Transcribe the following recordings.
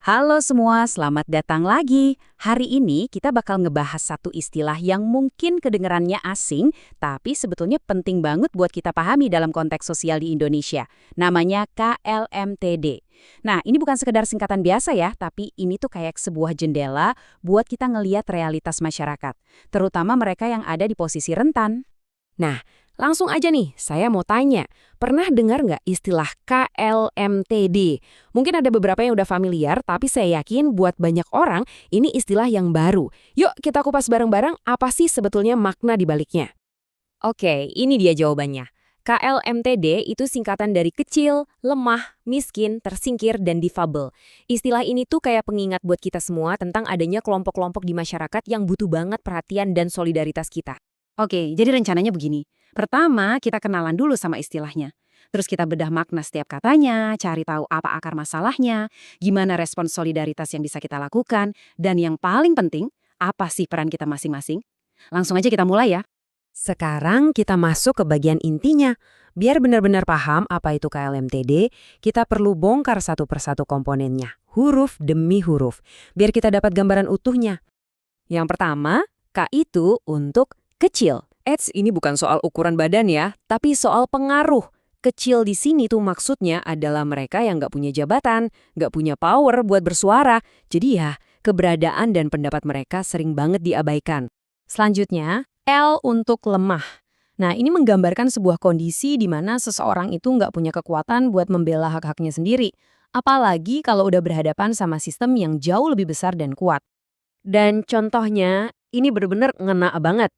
Halo semua, selamat datang lagi. Hari ini kita bakal ngebahas satu istilah yang mungkin kedengerannya asing, tapi sebetulnya penting banget buat kita pahami dalam konteks sosial di Indonesia. Namanya KLMTD. Nah, ini bukan sekedar singkatan biasa ya, tapi ini tuh kayak sebuah jendela buat kita ngeliat realitas masyarakat, terutama mereka yang ada di posisi rentan. Nah, langsung aja nih, saya mau tanya, pernah dengar nggak istilah KLMTD? Mungkin ada beberapa yang udah familiar, tapi saya yakin buat banyak orang ini istilah yang baru. Yuk kita kupas bareng-bareng apa sih sebetulnya makna di baliknya. Oke, ini dia jawabannya. KLMTD itu singkatan dari kecil, lemah, miskin, tersingkir, dan difabel. Istilah ini tuh kayak pengingat buat kita semua tentang adanya kelompok-kelompok di masyarakat yang butuh banget perhatian dan solidaritas kita. Oke, jadi rencananya begini. Pertama, kita kenalan dulu sama istilahnya. Terus kita bedah makna setiap katanya, cari tahu apa akar masalahnya, gimana respon solidaritas yang bisa kita lakukan, dan yang paling penting, apa sih peran kita masing-masing. Langsung aja kita mulai ya. Sekarang kita masuk ke bagian intinya. Biar benar-benar paham apa itu KLMTD, kita perlu bongkar satu persatu komponennya, huruf demi huruf, biar kita dapat gambaran utuhnya. Yang pertama, K itu untuk kecil. Ini bukan soal ukuran badan ya, tapi soal pengaruh. Kecil di sini tuh maksudnya adalah mereka yang nggak punya jabatan, nggak punya power buat bersuara. Jadi ya, keberadaan dan pendapat mereka sering banget diabaikan. Selanjutnya, L untuk lemah. Nah, ini menggambarkan sebuah kondisi di mana seseorang itu nggak punya kekuatan buat membela hak-haknya sendiri. Apalagi kalau udah berhadapan sama sistem yang jauh lebih besar dan kuat. Dan contohnya, ini bener-bener ngena banget.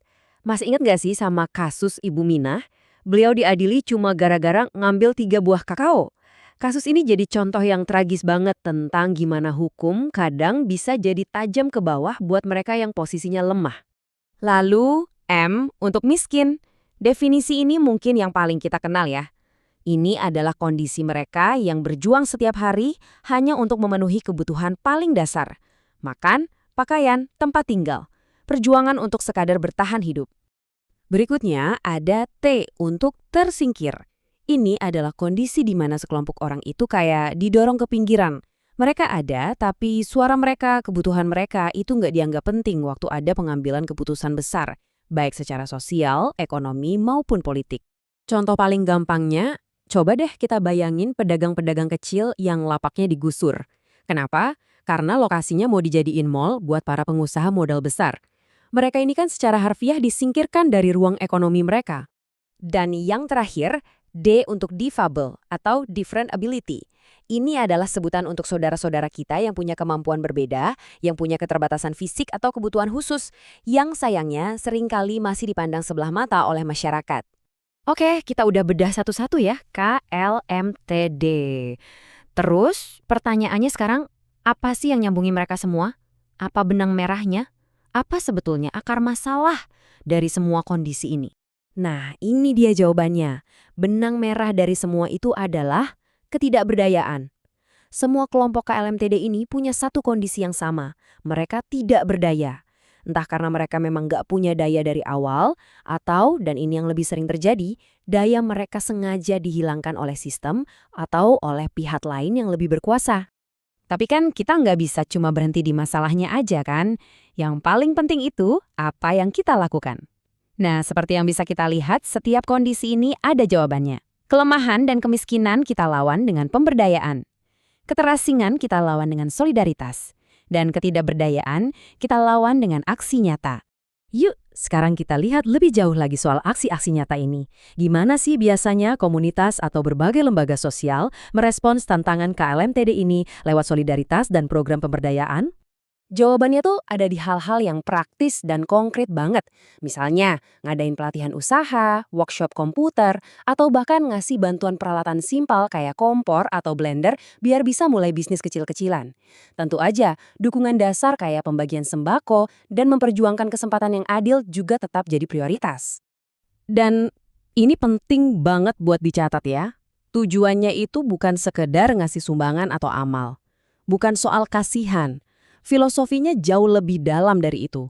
Masih ingat nggak sih sama kasus Ibu Minah? Beliau diadili cuma gara-gara ngambil 3 buah kakao. Kasus ini jadi contoh yang tragis banget tentang gimana hukum kadang bisa jadi tajam ke bawah buat mereka yang posisinya lemah. Lalu, M untuk miskin. Definisi ini mungkin yang paling kita kenal ya. Ini adalah kondisi mereka yang berjuang setiap hari hanya untuk memenuhi kebutuhan paling dasar. Makan, pakaian, tempat tinggal. Perjuangan untuk sekadar bertahan hidup. Berikutnya ada T untuk tersingkir. Ini adalah kondisi di mana sekelompok orang itu kayak didorong ke pinggiran. Mereka ada, tapi suara mereka, kebutuhan mereka itu nggak dianggap penting waktu ada pengambilan keputusan besar, baik secara sosial, ekonomi, maupun politik. Contoh paling gampangnya, coba deh kita bayangin pedagang-pedagang kecil yang lapaknya digusur. Kenapa? Karena lokasinya mau dijadiin mall buat para pengusaha modal besar. Mereka ini kan secara harfiah disingkirkan dari ruang ekonomi mereka. Dan yang terakhir, D untuk difabel atau different ability. Ini adalah sebutan untuk saudara-saudara kita yang punya kemampuan berbeda, yang punya keterbatasan fisik atau kebutuhan khusus, yang sayangnya seringkali masih dipandang sebelah mata oleh masyarakat. Oke, kita udah bedah satu-satu ya, KLMTD. Terus, pertanyaannya sekarang, apa sih yang nyambungin mereka semua? Apa benang merahnya? Apa sebetulnya akar masalah dari semua kondisi ini? Nah, ini dia jawabannya. Benang merah dari semua itu adalah ketidakberdayaan. Semua kelompok KLMTD ini punya satu kondisi yang sama. Mereka tidak berdaya. Entah karena mereka memang nggak punya daya dari awal, atau, dan ini yang lebih sering terjadi, daya mereka sengaja dihilangkan oleh sistem atau oleh pihak lain yang lebih berkuasa. Tapi kan kita nggak bisa cuma berhenti di masalahnya aja kan? Yang paling penting itu apa yang kita lakukan. Nah, seperti yang bisa kita lihat, setiap kondisi ini ada jawabannya. Kelemahan dan kemiskinan kita lawan dengan pemberdayaan. Keterasingan kita lawan dengan solidaritas. Dan ketidakberdayaan kita lawan dengan aksi nyata. Yuk, sekarang kita lihat lebih jauh lagi soal aksi-aksi nyata ini. Gimana sih biasanya komunitas atau berbagai lembaga sosial merespons tantangan KLMTD ini lewat solidaritas dan program pemberdayaan? Jawabannya tuh ada di hal-hal yang praktis dan konkret banget. Misalnya, ngadain pelatihan usaha, workshop komputer, atau bahkan ngasih bantuan peralatan simpel kayak kompor atau blender biar bisa mulai bisnis kecil-kecilan. Tentu aja, dukungan dasar kayak pembagian sembako dan memperjuangkan kesempatan yang adil juga tetap jadi prioritas. Dan ini penting banget buat dicatat ya. Tujuannya itu bukan sekedar ngasih sumbangan atau amal. Bukan soal kasihan. Filosofinya jauh lebih dalam dari itu.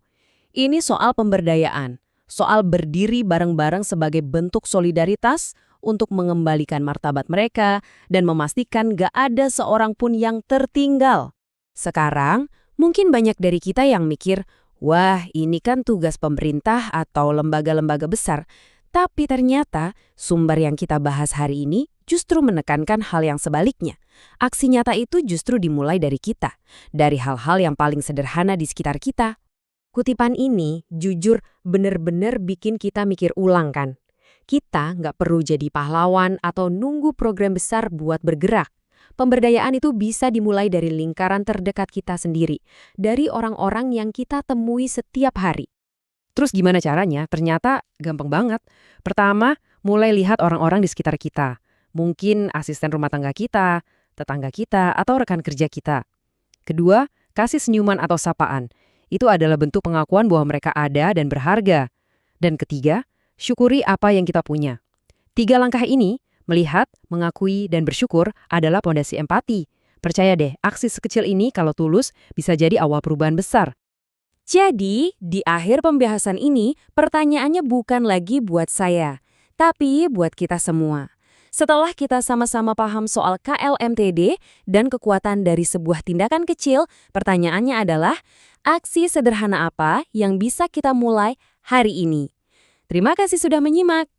Ini soal pemberdayaan, soal berdiri bareng-bareng sebagai bentuk solidaritas untuk mengembalikan martabat mereka dan memastikan gak ada seorang pun yang tertinggal. Sekarang, mungkin banyak dari kita yang mikir, wah ini kan tugas pemerintah atau lembaga-lembaga besar. Tapi ternyata sumber yang kita bahas hari ini justru menekankan hal yang sebaliknya. Aksi nyata itu justru dimulai dari kita, dari hal-hal yang paling sederhana di sekitar kita. Kutipan ini jujur bener-bener bikin kita mikir ulang kan. Kita nggak perlu jadi pahlawan atau nunggu program besar buat bergerak. Pemberdayaan itu bisa dimulai dari lingkaran terdekat kita sendiri, dari orang-orang yang kita temui setiap hari. Terus gimana caranya? Ternyata gampang banget. Pertama, mulai lihat orang-orang di sekitar kita. Mungkin asisten rumah tangga kita, tetangga kita, atau rekan kerja kita. Kedua, kasih senyuman atau sapaan. Itu adalah bentuk pengakuan bahwa mereka ada dan berharga. Dan ketiga, syukuri apa yang kita punya. 3 langkah ini, melihat, mengakui, dan bersyukur adalah pondasi empati. Percaya deh, aksi sekecil ini kalau tulus bisa jadi awal perubahan besar. Jadi, di akhir pembahasan ini, pertanyaannya bukan lagi buat saya, tapi buat kita semua. Setelah kita sama-sama paham soal KLMTD dan kekuatan dari sebuah tindakan kecil, pertanyaannya adalah, aksi sederhana apa yang bisa kita mulai hari ini? Terima kasih sudah menyimak.